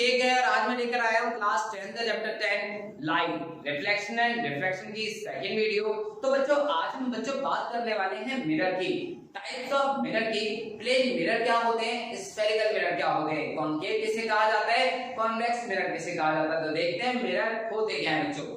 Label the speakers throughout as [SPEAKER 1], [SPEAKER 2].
[SPEAKER 1] अभिषेक है और आज मैं लेकर आया हूँ क्लास 10 का chapter 10 light reflection and refraction की सेकंड वीडियो। तो बच्चों आज हम बात करने वाले हैं मिरर की टाइप्स ऑफ मिरर की। प्लेन मिरर क्या होते हैं, स्फेरिकल मिरर क्या होते हैं, कॉन्केव किसे कहा जाता है, कॉन्वेक्स मिरर किसे कहा जाता है। तो देखते हैं मिरर होते क्या है बच्चों।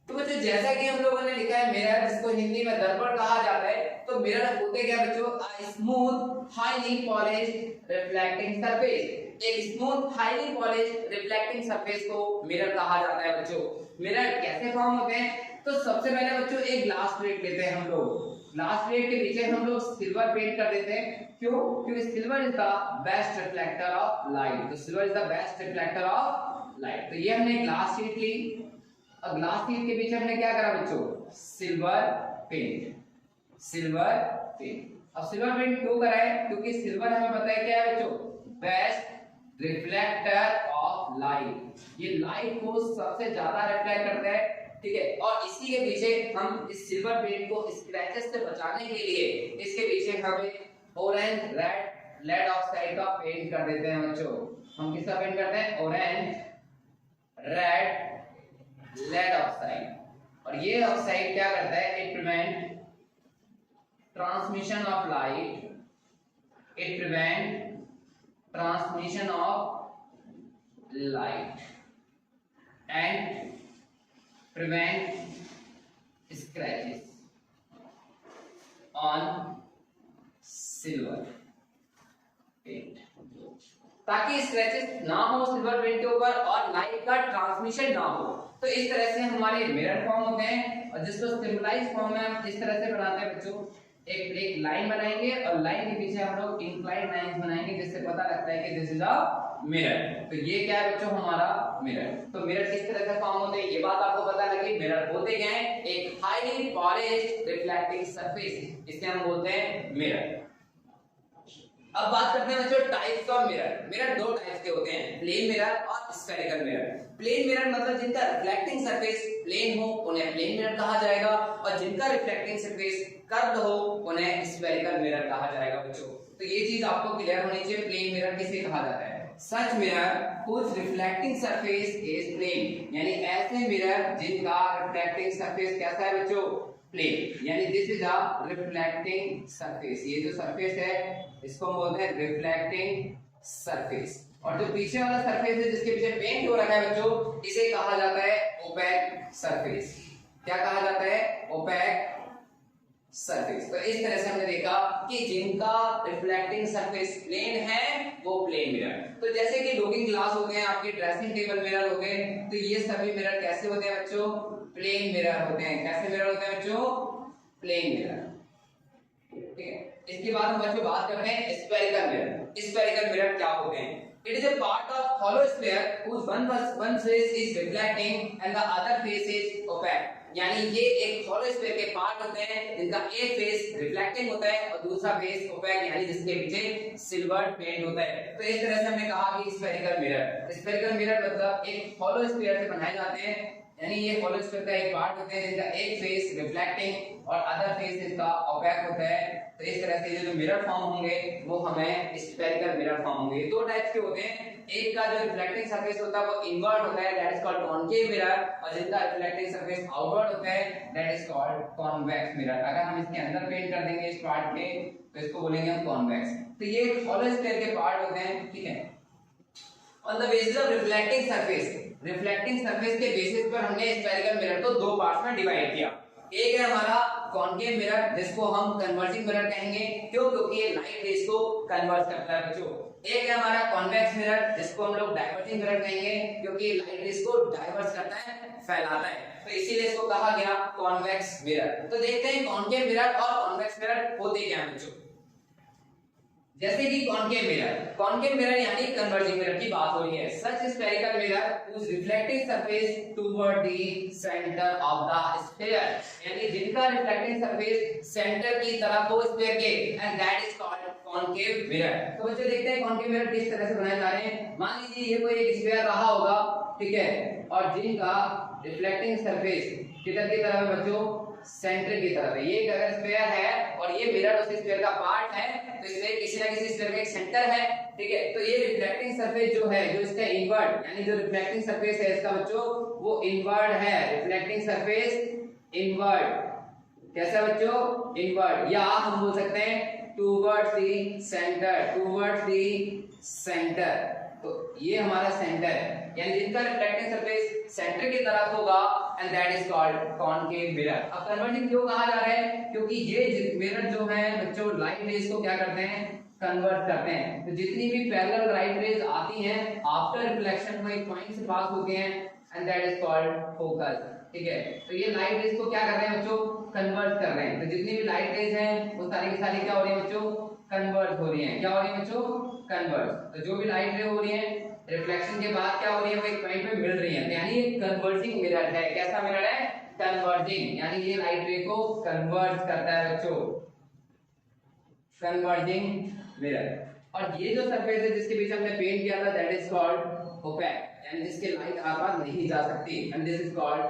[SPEAKER 1] तो बच्चों जैसा कि हम लोगों ने लिखा है मिरर, जिसको हिंदी में दर्पण कहा जाता है, तो मिरर होते क्या बच्चों, smooth highly polished reflecting surface. एक smooth highly polished reflecting surface को मिरर कहा जाता है बच्चों। मिरर कैसे फॉर्म होते हैं, तो सबसे पहले बच्चों एक ग्लास प्लेट लेते हैं हम लोग। ग्लास प्लेट के नीचे हम लोग सिल्वर पेंट कर देते हैं। क्यों? क्योंकि silver is the best reflector of light. तो silver is the best reflector of light. तो ये हमने ग्लास शीट ली और ग्लास शीट के पीछे हमने क्या करा बच्चों, सिल्वर पेंट। सिल्वर पेंट, अब सिल्वर पेंट क्यों करा है, क्योंकि सिल्वर हमें पता है क्या है बच्चों, बेस्ट रिफ्लेक्टर ऑफ लाइट। ये लाइट को सबसे ज्यादा रिफ्लेक्ट करता है, ठीक है। और इसी के पीछे हम इस सिल्वर पेंट को स्क्रैचेस से बचाने के लिए इसके पीछे हम ऑरेंज रेड लेड ऑक्साइड का पेंट कर देते हैं बच्चों। हम किसका पेंट करते हैं, ऑरेंज रेड लेड ऑक्साइड। और ये ऑक्साइड क्या करता है, it prevent transmission of light, it prevent transmission of light and prevent scratches on silver paint, ताकि स्क्रैचेस ना हो सिल्वर पेंट के ऊपर और लाइट का ट्रांसमिशन ना हो। तो इस तरह से हमारे मिरर फॉर्म होते हैं और जिसको सिंबलाइज फॉर्म में हम इस तरह से बनाते हैं बच्चों। एक लाइन बनाएंगे और लाइन के पीछे हम लोग इंक्लाइंड लाइंस बनाएंगे, जिससे पता लगता है कि दिस इज अ मिरर। तो ये क्या है बच्चों, हमारा मिरर। तो मिरर किस तरह से फॉर्म होते हैं ये बात आपको पता लगी। मिरर होते क्या है, एक हाईली पॉलिश्ड रिफ्लेक्टिंग सरफेस, इसे हम बोलते हैं मिरर। अब बात करते हैं बच्चों टाइप्स ऑफ मिरर। मिरर दो टाइप्स के होते हैं, प्लेन मिरर और स्फेरिकल मिरर। प्लेन मिरर मतलब जिनका रिफ्लेक्टिंग सरफेस प्लेन हो उन्हें प्लेन मिरर कहा जाएगा, और जिनका रिफ्लेक्टिंग सरफेस कर्व हो उन्हें स्फेरिकल मिरर कहा जाएगा बच्चों। तो ये चीज आपको क्लियर होनी चाहिए, प्लेन मिरर किसे कहा जाता है। सच mirror whose reflecting surface is plane, यानी ऐसे मिरर जिनका रिफ्लेक्टिंग सरफेस कैसा है बच्चों, प्लेन। यानी this is a reflecting surface. ये जो सरफेस है इसको हम बोलते हैं रिफ्लेक्टिंग सरफेस। और जो पीछे वाला सरफेस है जिसके पीछे पेंट हो रखा है बच्चों, इसे कहा जाता है ओपेक सरफेस। क्या कहा जाता है, ओपेक सरफेस। तो इस तरह से हमने देखा कि जिनका रिफ्लेक्टिंग सरफेस प्लेन है वो प्लेन मिरर। तो जैसे कि लुकिंग ग्लास हो गए, आपके ड्रेसिंग टेबल मिरर हो गए, तो ये सभी मिरर कैसे होते हैं बच्चों, प्लेन मिरर होते हैं। कैसे मिरर होते हैं बच्चों, प्लेन मिरर, ठीक है। इसके बाद हम बच्चों बात करते हैं स्फेरिकल मिरर। स्फेरिकल मिरर क्या होते हैं, it is a part of hollow sphere whose one face is reflecting and the other face is opaque। यानी ये एक hollow sphere के पार्ट होते हैं जिनका एक फेस रिफ्लेक्टिंग होता है और दूसरा फेस ओपेक, यानी जिसके पीछे सिल्वर पेंट होता है। तो इस तरह से हमने कहा कि स्फेरिकल मिरर, स्फेरिकल मिरर मतलब एक hollow sphere से बनाए जाते हैं, यानी ये hollow sphere का एक पार्ट होते हैं जिनका एक फेस रिफ्लेक्टिंग और अदर फेस इसका ओपेक होता है। तो इस तरह से जो मिरर फॉर्म होंगे वो हमें स्फेरिकल मिरर फॉर्म होंगे। दो टाइप्स के होते हैं, एक का जो रिफ्लेक्टिंग सरफेस होता है वो इनवर्ट होता है, that is called concave mirror, और जिनका रिफ्लेक्टिंग सरफेस आउटवर्ड होता है that is called convex mirror. अगर हम इसके अंदर पेंट कर देंगे इस पार्ट के तो इसको बोलेंगे हम कॉन्वेक्स। तो ये हॉलो स्फीयर के पार्ट होते हैं, ठीक है। On the basis of reflecting surface, reflecting surface के बेसिस पर हमने स्फेरिकल मिरर को दो पार्ट्स में डिवाइड किया। एक है हमारा कॉनकेव मिरर जिसको हम कन्वर्जिंग मिरर कहेंगे, क्यों, क्योंकि ये लाइट रेज को कन्वर्ट करता है बच्चों। एक है हमारा कॉन्वेक्स मिरर जिसको हम लोग डाइवर्जिंग मिरर कहेंगे, क्योंकि लाइट रेज को डाइवर्स करता है, फैलाता है, तो इसीलिए इसको कहा गया कॉन्वेक्स मिरर। तो देखते हैं कॉनकेव मिरर और कॉन्वेक्स मिरर होते क्या हैं बच्चों। जैसे कि कॉनकेव मिरर यानी कन्वर्जिंग मिरर की बात हो रही है। Such spherical mirror whose reflecting surface toward the center of the sphere, यानी जिनका रिफ्लेक्टिंग सरफेस सेंटर की तरफ हो स्फीयर के, and that is called concave mirror. तो बच्चों देखते हैं कॉनकेव मिरर किस तरह से बनाए जा रहे हैं। मान लीजिए ये कोई एक स्फीयर रहा होगा, ठीक है, और जिनका रिफ्लेक्टिंग सरफेस किधर की तरफ है बच्चों, सेंटर की तरफ है। ये अगर स्फीयर है और ये मिरर उस स्फीयर का पार्ट है तो इसमें किसी ना किसी स्फीयर का एक सेंटर है, ठीक है। तो ये रिफ्लेक्टिंग सरफेस जो है, जो इसका इनवर्ड यानी जो रिफ्लेक्टिंग सरफेस है इसका बच्चों वो इनवर्ड है। रिफ्लेक्टिंग सरफेस इनवर्ड, कैसा बच्चों, इनवर्ड, या हम बोल सकते हैं towards the centre, towards the centre. तो ये हमारा सेंटर है, यानी जिनका रिफ्लेक्टिंग सरफेस सेंटर की तरफ होगा and that is called concave mirror. अब कन्वर्जिंग क्यों कहा जा रहा है, क्योंकि ये मिरर जो है बच्चों लाइट रेज को क्या करते हैं, कन्वर्ट करते हैं। तो जितनी भी पैरेलल लाइट रेज आती हैं आफ्टर रिफ्लेक्शन वो एक पॉइंट से पास होते हैं and that is called focus, ठीक है। तो ये लाइट रेज को क्या कर रहे हैं बच्चों, कन्वर्ट कर रहे हैं। तो जितनी भी लाइट रेज हैं वो सारी की सारी क्या हो रही है बच्चों, कन्वर्ट हो रही हैं। क्या हो रही है बच्चों, कन्वर्ट। तो जो भी लाइट रे हो रही है रिफ्लेक्शन के बाद क्या हो रही है, वो एक पॉइंट पे मिल रही है, यानी ये कन्वर्जिंग मिरर है। कैसा मिरर है, कन्वर्जिंग, यानी ये लाइट रे को कन्वर्ट करता है बच्चों, कन्वर्जिंग मिरर। और ये जो सरफेस है जिसके बीच हमने पेंट किया था दैट इज कॉल्ड ओपेक, यानी जिसके लाइट आर-पार नहीं जा सकती, and this is called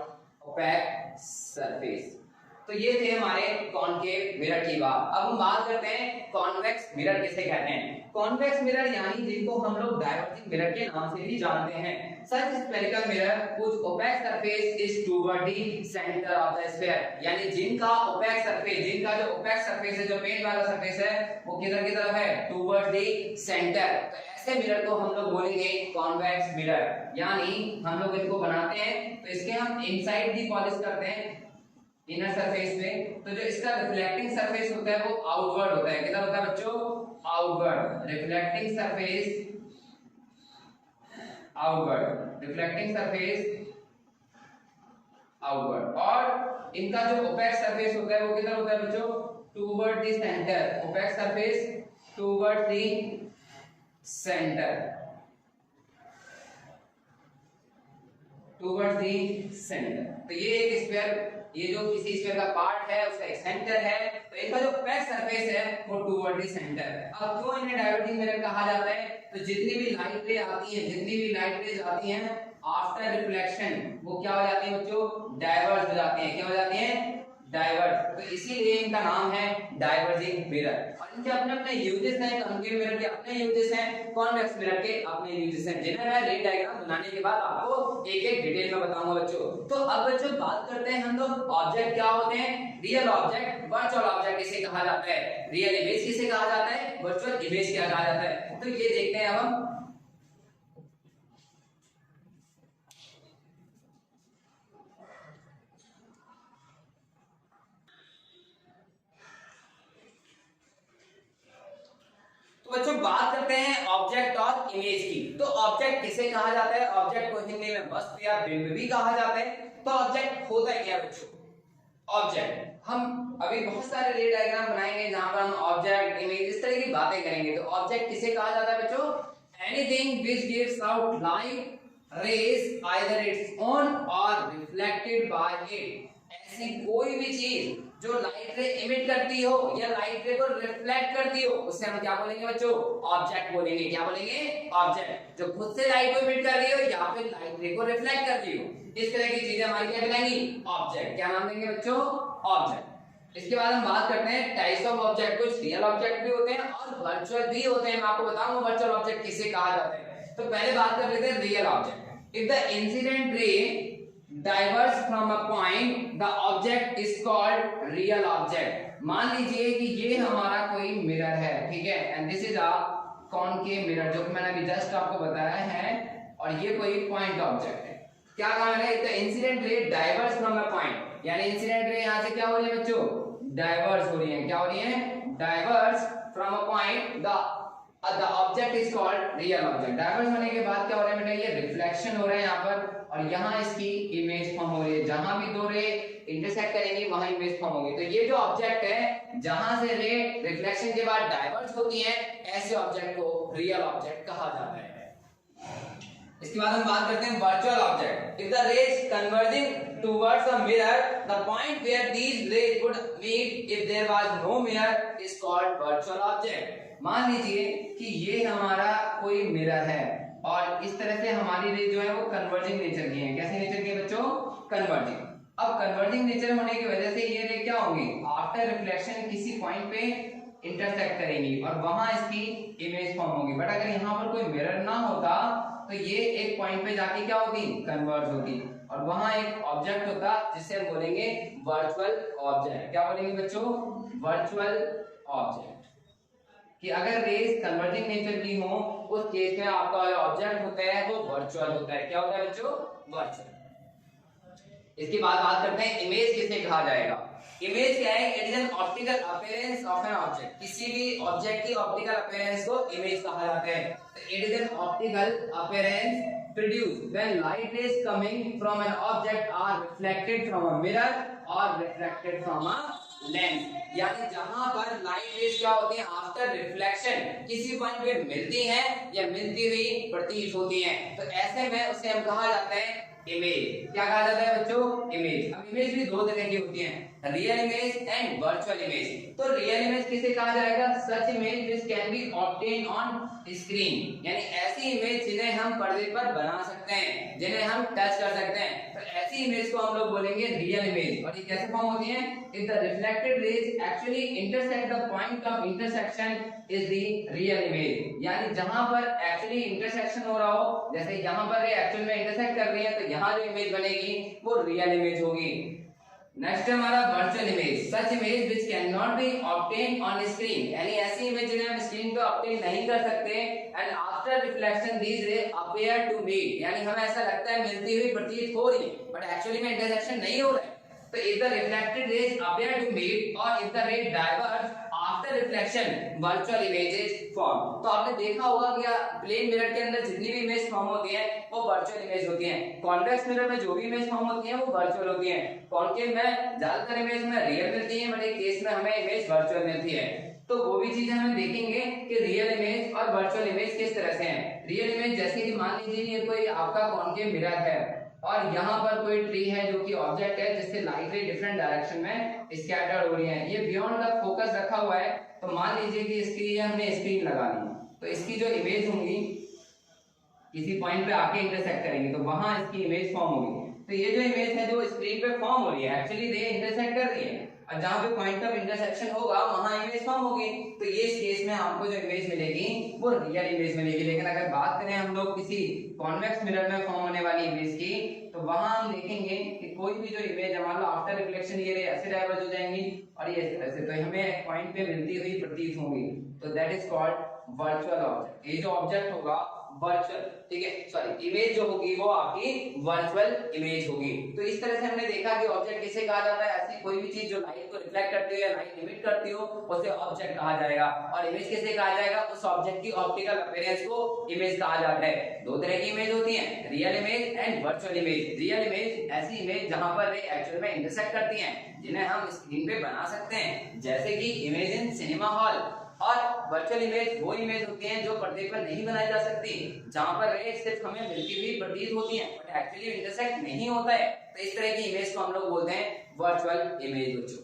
[SPEAKER 1] opaque surface. तो ये थे हमारे कॉनकेव मिरर की बात। अब हम बात करते हैं कॉन्वेक्स मिरर किसे कहते हैं। कॉन्वेक्स मिरर यानी जिनको हम लोग डाइवर्जिंग मिरर के नाम से भी जानते हैं। Such spherical mirror whose opaque surface is toward the center of the sphere, यानी जिनका ओपेक सरफेस, जिनका जो ओपेक सरफेस है, जो पेंट वाला सरफेस है वो किधर की तरफ है, टुवर्ड्स द सेंटर। तो ऐसे मिरर को हम लोग बोलेंगे कॉन्वेक्स मिरर, यानी हम लोग इनको बनाते हैं तो इसके हम इनसाइड दी पॉलिश करते हैं इनर सरफेस पे। तो जो इसका रिफ्लेक्टिंग सरफेस होता है वो आउटवर्ड होता है। किधर होता है बच्चों, outward, reflecting surface outward, reflecting surface outward. और इनका जो ओपेक सरफेस होता है वो किधर होता है बच्चों, toward the centre, opaque surface toward the centre, toward the centre. तो ये एक स्फीयर, ये जो किसी स्फीयर का पार्ट है उसका एक सेंटर है, तो इनका जो ओपेक सरफेस है वो टुवर्ड द सेंटर है। अब क्यों इन्हें डाइवर्जिंग मिरर कहा जाता है, तो जितनी भी लाइट रे आती है, जितनी भी लाइट रेज आती हैं आफ्टर रिफ्लेक्शन वो क्या हो जाती है बच्चों, डाइवर्ज हो जाती हैं। क्या हो जाती हैं, डाइवर्ज। तो इसीलिए इनका नाम है डाइवर्जिंग मिरर। और इनके अपने अपने यूजेस हैं, कॉन्केव मिरर के अपने यूजेस हैं, कॉन्वेक्स मिरर के अपने यूजेस हैं, जिन्हें मैं रे डायग्राम बनाने के बाद आपको एक एक डिटेल में बताऊंगा बच्चों। तो अब बच्चों बात करते हैं हम लोग ऑब्जेक्ट क्या होते हैं, रियल ऑब्जेक्ट, वर्चुअल ऑब्जेक्ट किसे कहा जाता है, रियल इमेज किसे कहा जाता है, वर्चुअल इमेज क्या कहा जाता है। तो ये देखते हैं अब हम। बच्चों बात करते हैं ऑब्जेक्ट और इमेज की। तो ऑब्जेक्ट किसे कहा जाता है, ऑब्जेक्ट को हिंदी में वस्तु या बिंब भी कहा जाता है। तो ऑब्जेक्ट होता क्या बच्चों, ऑब्जेक्ट हम अभी बहुत सारे रे डायग्राम बनाएंगे जहां पर हम ऑब्जेक्ट, इमेज इस तरह की बातें करेंगे। तो ऑब्जेक्ट किसे कहा जाता है बच्चों, anything which gives out light rays either its own और रिफ्लेक्टेड बाय इट। ऐसी कोई भी चीज जो लाइट रे इमिट करती हो या लाइट रे को रिफ्लेक्ट करती हो उससे हम क्या बोलेंगे बच्चों, ऑब्जेक्ट बोलेंगे। क्या बोलेंगे, ऑब्जेक्ट। जो खुद से लाइट को इमिट कर रही हो या फिर लाइट रे को रिफ्लेक्ट कर रही हो, इस तरह की चीजें हमारी क्या कहलाएंगी, ऑब्जेक्ट। क्या नाम देंगे बच्चों, ऑब्जेक्ट। इसके बाद हम बात करते हैं टाइप्स ऑफ ऑब्जेक्ट। कुछ रियल ऑब्जेक्ट भी होते हैं और वर्चुअल भी होते हैं। मैं आपको बताऊंगा वर्चुअल ऑब्जेक्ट किसे कहा जाता है। तो पहले बात कर लेते हैं real object. If the incident ray diverges from a point the object is called real object। मान लीजिए कि ये हमारा कोई मिरर है, ठीक है, and this is a concave mirror जो कि मैंने अभी जस्ट आपको बताया है, और ये कोई पॉइंट ऑब्जेक्ट है। क्या कहा मैंने, the incident ray diverge from a point, यानी इंसिडेंट रे यहां से क्या हो रही है बच्चों, डाइवर्ज हो रही है। क्या हो रही है, diverge from a point the object is called real object. Diverge होने के बाद क्या हो रहा है बेटा, ये रिफ्लेक्शन हो रहा है यहाँ पर, और यहाँ इसकी इमेज फॉर्म हो रही है। जहां भी दो रे इंटरसेक्ट करेंगी वहां इमेज फॉर्म होगी। तो ये जो ऑब्जेक्ट है जहां से रे रिफ्लेक्शन के बाद डाइवर्ज होती है, ऐसे ऑब्जेक्ट को रियल ऑब्जेक्ट कहा जाता है। इसके बाद हम बात करते हैं virtual object. If the rays converging towards a mirror, the point where these rays would meet if there was no mirror is called virtual object. मान लीजिए कि ये हमारा कोई मिरर है और इस तरह से हमारी रे जो है वो कन्वर्जिंग नेचर की है। कैसे नेचर की है बच्चों? कन्वर्जिंग। अब कन्वर्जिंग नेचर होने की वजह से ये रे क्या होंगी, आफ्टर रिफ्लेक्शन किसी पॉइंट पे इंटरसेक्ट करेंगी और वहां इसकी इमेज फॉर्म होगी। बट अगर यहाँ पर कोई मिरर ना होता तो ये एक पॉइंट पे जाके क्या होती, कन्वर्ज होती, और वहां एक ऑब्जेक्ट होता जिसे हम बोलेंगे वर्चुअल ऑब्जेक्ट। क्या बोलेंगे बच्चों? Virtual object. कि अगर रेज कन्वर्जिंग नेचर की हो उस केस में आपका जो ऑब्जेक्ट होता है वो वर्चुअल होता है। क्या होता है बच्चों? वर्चुअल। इसके बाद बात करते हैं इमेज किसे कहा जाएगा। इमेज क्या है? It is an optical appearance of an object. किसी भी ऑब्जेक्ट की ऑप्टिकल अपीयरेंस को इमेज कहा जाता है। तो it is an optical appearance produced when light rays coming from an object are reflected from a mirror or refracted from a lens। यानी जहां पर लाइट रेज क्या होती है, आफ्टर रिफ्लेक्शन किसी पॉइंट पे मिलती हैं या मिलती हुई प्रतीत होती हैं, तो ऐसे में उसे हम कहा जाता है इमेज। क्या कहा जाता है बच्चों? इमेज। अब इमेज भी दो तरह की होती है, real image and virtual image. तो रियल इमेज किसे कहा जाएगा? Such image which can be obtain on screen, यानी ऐसी इमेज जिन्हें हम पर्दे पर बना सकते हैं, जिन्हें हम टच कर सकते हैं, तो ऐसी इमेज को हम लोग बोलेंगे रियल इमेज। और ये कैसे फॉर्म होती है? If the reflected raise actually intersect the point of intersection is the real image. यानी जहां पर एक्चुअली इंटरसेक्शन हो रहा हो, जैसे यहां पर ये एक्चुअल में इंटरसेक्ट कर रही है, तो यहां जो इमेज बनेगी वो रियल इमेज होगी। नेक्स्ट हमारा virtual image, such image which can not be obtain on screen, यानी ऐसी इमेज जिन्हें हम स्क्रीन पे ऑब्टेन नहीं कर सकते, एंड आफ्टर रिफ्लेक्शन दीस रे अपीयर टू मीट, यानी हमें ऐसा लगता है मिलती हुई प्रतीत हो रही है बट एक्चुअली में इंटरसेक्शन नहीं हो रहा है। तो if the reflected rays appear to meet or if the ray diverge after reflection virtual images form। तो आपने देखा होगा कि प्लेन मिरर के अंदर जितनी भी इमेज फॉर्म होती है वो वर्चुअल इमेज होती है। कॉन्वेक्स मिरर में जो भी इमेज फॉर्म होती है वो वर्चुअल होती है। कॉन्केव में ज्यादातर इमेज में रियल मिलती है, बट एक केस में हमें इमेज वर्चुअल मिलती है। तो वो भी चीजें हम देखेंगे कि रियल इमेज और वर्चुअल इमेज किस तरह से हैं। रियल इमेज जैसे कि मान लीजिए ये कोई आपका कॉन्केव मिरर है और यहाँ पर कोई ट्री है जो कि ऑब्जेक्ट है जिससे लाइट रे डिफरेंट डायरेक्शन में स्कैटर्ड हो रही है, ये बियॉन्ड द फोकस रखा हुआ है। तो मान लीजिए कि इसकी हमने स्क्रीन लगा ली, तो इसकी जो इमेज होंगी किसी पॉइंट पे आके इंटरसेक्ट करेंगे तो वहां इसकी इमेज फॉर्म होगी। तो ये जो इमेज है जो स्क्रीन पे फॉर्म हो रही है एक्चुअली रे इंटरसेक्ट कर रही है, और जहां पे पॉइंट ऑफ इंटरसेक्शन होगा वहां इमेज फॉर्म होगी। तो ये इस केस में आपको जो इमेज मिलेगी वो रियल इमेज मिलेगी। लेकिन अगर बात करें हम लोग किसी कॉन्वेक्स मिरर में फॉर्म होने वाली इमेज की, तो वहां हम देखेंगे कि कोई भी जो इमेज है, मान लो आफ्टर रिफ्लेक्शन ये रे ऐसे डाइवर्ज हो जाएंगी और ये ऐसे, तो हमें एक पॉइंट पे मिलती हुई प्रतीत होंगी। तो that is called virtual object. ये जो ऑब्जेक्ट होगा वर्चुअल, ठीक है, सॉरी इमेज जो होगी वो आपकी वर्चुअल इमेज होगी। तो इस तरह से हमने देखा कि ऑब्जेक्ट किसे कहा जाता है, ऐसी कोई भी चीज जो लाइट को रिफ्लेक्ट करती हो या लाइट इमिट करती हो उसे ऑब्जेक्ट कहा जाएगा। और इमेज किसे कहा जाएगा? उस ऑब्जेक्ट की ऑप्टिकल अपीयरेंस को इमेज कहा जाता है। दो तरह की इमेज होती है, real image and virtual image. Real image ऐसी इमेज जहां पर रे एक्चुअल में इंटरसेक्ट करती हैं, जिन्हें हम स्क्रीन पे बना सकते हैं, जैसे कि इमेज इन सिनेमा हॉल। और वर्चुअल इमेज वो इमेज होती हैं जो पर्दे पर नहीं बनाई जा सकती, जहां पर रे सिर्फ हमें मिलती हुई प्रतीत होती हैं बट एक्चुअली इंटरसेक्ट नहीं होता है। तो इस तरह की इमेज को हम लोग बोलते हैं वर्चुअल इमेज बच्चों।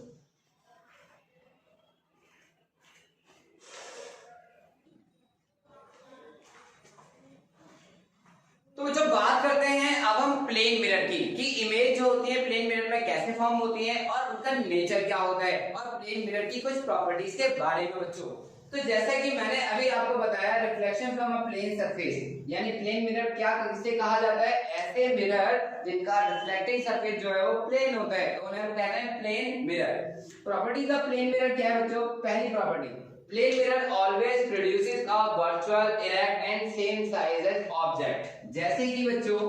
[SPEAKER 1] तो बच्चों बात करते हैं अब हम प्लेन मिरर की, कि इमेज जो होती है प्लेन मिरर में कैसे फॉर्म होती है और उनका नेचर क्या होता है, और प्लेन मिरर की कुछ प्रॉपर्टीज के बारे में बच्चों। तो जैसा कि मैंने अभी आपको बताया, reflection from a plane surface, यानी प्लेन मिरर क्या किसे कहा जाता है? ऐसे मिरर जिनका रिफ्लेक्टिंग सरफेस जो है वो प्लेन होता है, तो उन्हें हम कहते हैं plane mirror. Properties of plane mirror क्या है बच्चों? पहली property, plane mirror always produces a virtual erect and same size as object. जैसे कि बच्चों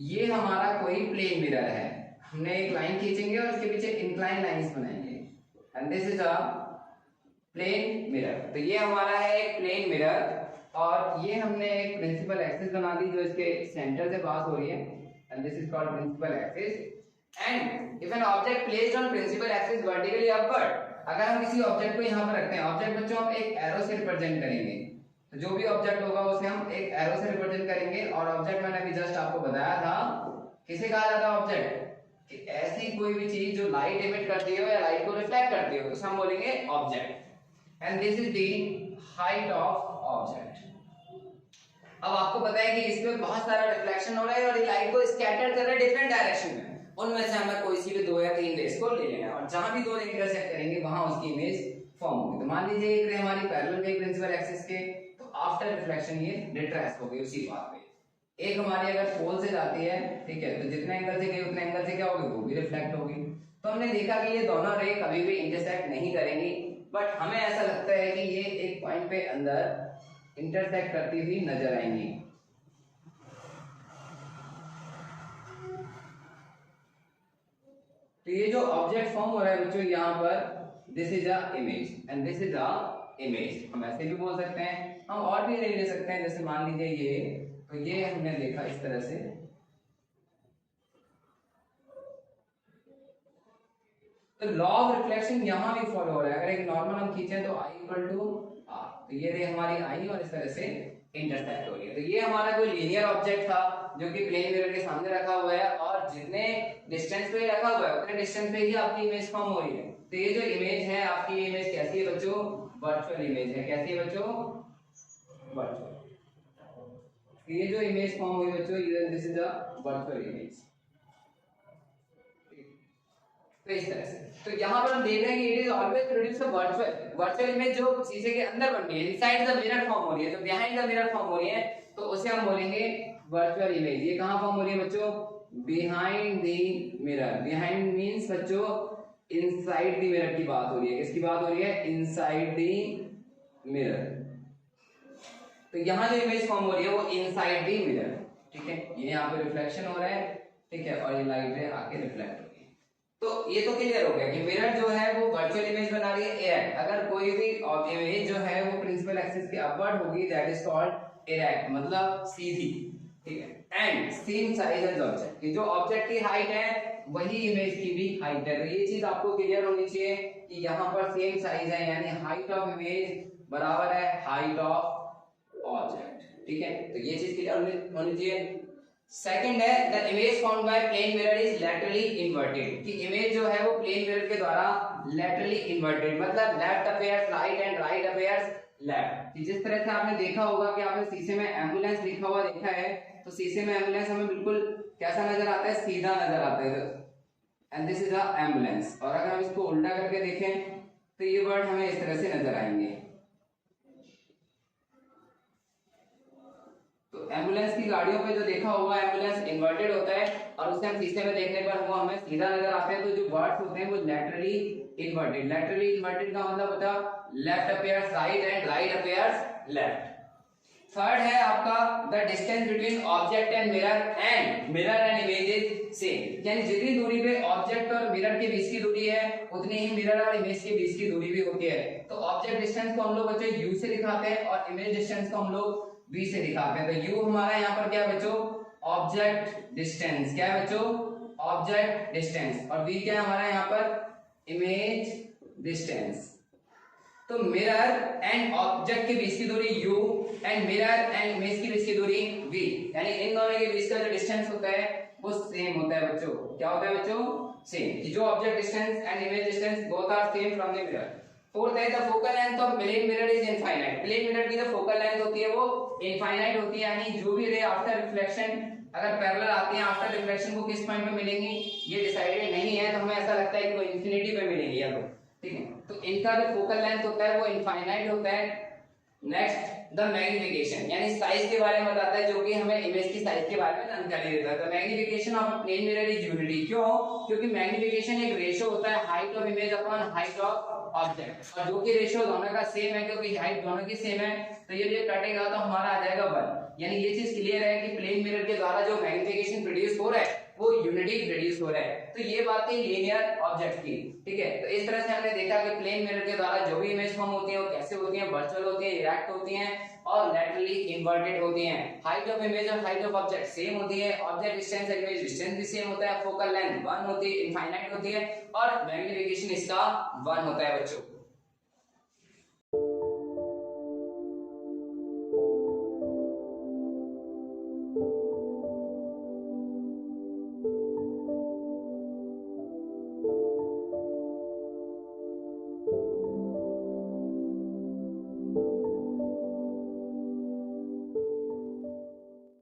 [SPEAKER 1] ये हमारा कोई प्लेन मिरर है, हमने एक लाइन खींचेंगे और उसके पीछे इंक्लाइन लाइंस बनाएंगे, and this is a plane mirror. तो ये हमारा है एक प्लेन मिरर, और ये हमने एक प्रिंसिपल एक्सिस बना दी जो इसके सेंटर से पास हो रही है, and this is called principal axis. And if an object placed on principal axis vertically upward, अगर हम किसी ऑब्जेक्ट को यहाँ पर रखते हैं, ऑब्जेक्ट बच्चों हम एक एरो से रिप्रेजेंट करेंगे, तो जो भी ऑब्जेक्ट होगा उसे हम एक एरो से रिप्रेजेंट करेंगे। और ऑब्जेक्ट मैंने अभी जस्ट आपको बताया था किसे कहा जाता है ऑब्जेक्ट, कि ऐसी कोई भी चीज जो लाइट इमिट करती हो या लाइट को रिफ्लेक्ट करती हो, उसे हम बोलेंगे object. And this is the height of object. अब आपको पता है कि इसमें बहुत सारा रिफ्लेक्शन हो रहा है और ये लाइट को स्कैटर कर रहा है डिफरेंट डायरेक्शन में, उनमें से हमें कोई सी भी 2 या 3 रेस को ले लेना है और जहां भी 2 रे इंटरसेक्ट करेंगे वहां उसकी इमेज फॉर्म होगी। तो मान लीजिए एक रे हमारी पैरेलल गई प्रिंसिपल एक्सिस के, तो आफ्टर रिफ्लेक्शन ये रिट्रेस हो गई उसी पाथ में। एक हमारी अगर पोल से जाती है, ठीक है, तो जितने एंगल से गई उतने एंगल से क्या होगी, वो भी रिफ्लेक्ट होगी। तो हमने देखा कि ये दोनों रे कभी भी इंटरसेक्ट नहीं करेंगी, बट हमें ऐसा लगता है कि ये एक पॉइंट पे अंदर इंटरसेक्ट करती हुई नजर आएंगी। तो ये जो ऑब्जेक्ट फॉर्म हो रहा है बच्चों यहाँ पर, this is a image and this is a image. हम ऐसे भी बोल सकते हैं, हम और भी ले सकते हैं, जैसे मान लीजिए ये, तो ये हमने देखा इस तरह से, तो लॉ ऑफ रिफ्लेक्शन यहां भी फॉलो हो रहा है। अगर एक नॉर्मल हम खींचे तो I इक्वल टू R, तो ये रे हमारी I और इस तरह से इंटरसेक्ट हो रही है। तो ये हमारा कोई लीनियर ऑब्जेक्ट था जो कि प्लेन मिरर के सामने रखा हुआ है और जितने डिस्टेंस पे रखा हुआ है उतने डिस्टेंस पे ही आपकी इमेज फॉर्म हो रही है। तो ये जो इमेज है आपकी, इमेज कैसी है बच्चों, वर्चुअल इमेज है। कैसी है बच्चों, वर्चुअल। ये जो इमेज फॉर्म हुई बच्चों, this is a virtual image. तो इस तरह से, तो यहाँ पर हम देख रहे हैं कि it is always produce a virtual image जो शीशे के अंदर बन रही है, इनसाइड द मिरर फॉर्म हो रही है, जो बिहाइंड द मिरर फॉर्म हो रही है, तो उसे हम बोलेंगे वर्चुअल इमेज। ये कहाँ फॉर्म हो रही है बच्चों, behind the mirror. Behind means बच्चों इनसाइड द मिरर की बात हो रही है। किसकी बात हो रही है, इनसाइड द मिरर। तो यहाँ जो इमेज फॉर्म हो रही है वो इनसाइड द मिरर, ठीक है। ये यहाँ पे रिफ्लेक्शन हो रहा है, ठीक है, और ये लाइट है आके रिफ्लेक्ट। तो ये तो क्लियर हो गया कि मिरर जो है वो वर्चुअल इमेज बना रही है एयर। अगर कोई भी इमेज जो है वो प्रिंसिपल एक्सिस के अपवर्ड होगी, दैट इज कॉल्ड इरेक्ट, मतलब सीधी, ठीक है। And same size as object, कि जो ऑब्जेक्ट की हाइट है वही इमेज की भी हाइट है। तो ये चीज आपको क्लियर होनी चाहिए कि यहाँ पर सेम साइज है, यानी हाइट ऑफ इमेज बराबर है हाइट ऑफ ऑब्जेक्ट, ठीक है। तो ये चीज क्लियर होनी चाहिए। सेकंड है, the image found by plane mirror is laterally inverted, कि इमेज जो है वो प्लेन मिरर के द्वारा लैटरली इन्वर्टेड, मतलब left appears right and right appears left. जिस तरह से आपने देखा होगा कि आपने शीशे में एम्बुलेंस लिखा हुआ देखा है, तो शीशे में एम्बुलेंस हमें बिल्कुल कैसा नजर आता है, सीधा नजर आता है, and this is a ambulance. और अगर हम इसको उल्टा करके देखें तो ये वर्ड हमें इस तरह से नजर आएंगे। तो एम्बुलेंस की गाड़ियों पे जो देखा होगा, एम्बुलेंस इन्वर्टेड होता है और उसे हम शीशे में देखने पर वो हमें सीधा नजर आते हैं। तो जो वर्ड्स होते हैं वो लैटरली इन्वर्टेड। लैटरली इन्वर्टेड का मतलब होता है left appears right and right appears left. Third है आपका the distance between object and mirror and image is same, यानी जितनी दूरी पे ऑब्जेक्ट और मिरर के बीच की दूरी है उतनी ही मिरर और इमेज के बीच की दूरी भी होती है। तो ऑब्जेक्ट डिस्टेंस को हम लोग बच्चों यू से दिखाते हैं और इमेज डिस्टेंस को हम लोग v से दिखाते हैं। तो u हमारा यहाँ पर क्या है बच्चों, ऑब्जेक्ट डिस्टेंस। क्या है बच्चों, ऑब्जेक्ट डिस्टेंस। और v क्या है हमारा यहाँ पर, इमेज डिस्टेंस। तो मिरर एंड ऑब्जेक्ट के बीच की दूरी u and mirror and image के बीच की दूरी v, यानी इन दोनों के बीच का जो डिस्टेंस होता है वो सेम होता है बच्चों। क्या होता है बच्चों, सेम। कि जो object distance and image distance both are same from the mirror. Fourth है the focal length of plane mirror is infinite. Plane mirror की जो फोकल लेंथ होती है वो इनफाइनाइट होती है, यानी जो भी रे आफ्टर रिफ्लेक्शन अगर पैरेलल आती है आफ्टर रिफ्लेक्शन को किस पॉइंट पे मिलेंगी ये डिसाइडेड नहीं है। तो हमें ऐसा लगता है कि वो इंफिनिटी पे मिलेंगी या तो, ठीक है। तो इनका जो फोकल लेंथ होता है वो इनफाइनाइट होता है। नेक्स्ट द मैग्निफिकेशन, यानी साइज के बारे में बताता है, जो कि हमें इमेज की साइज के बारे में जानकारी देता है। तो magnification of plane mirror is unity. क्यों, क्योंकि मैग्निफिकेशन एक रेशियो होता है height of image upon height of object, और जो कि रेशियो दोनों का सेम है क्योंकि हाइट दोनों की सेम है, तो ये कटेगा तो हमारा आ जाएगा 1। यानी ये चीज क्लियर है कि प्लेन मिरर के द्वारा जो मैग्निफिकेशन प्रोड्यूस हो रहा है वो यूनिटी प्रोड्यूस हो रहा है। तो ये बात थी लीनियर ऑब्जेक्ट की, ठीक है। तो इस तरह से हमने देखा कि प्लेन मिरर के द्वारा जो भी इमेज फॉर्म होती है वो कैसे होती है, वर्चुअल होती है, इरेक्ट होती है और लैटरली इन्वर्टेड होती हैं। हाइट ऑफ इमेज और हाइट ऑफ ऑब्जेक्ट सेम होती है, ऑब्जेक्ट डिस्टेंस और इमेज डिस्टेंस भी सेम होता है, फोकल लेंथ 1 होती है, इनफाइनाइट होती है और मैग्निफिकेशन इसका 1 होता है बच्चों।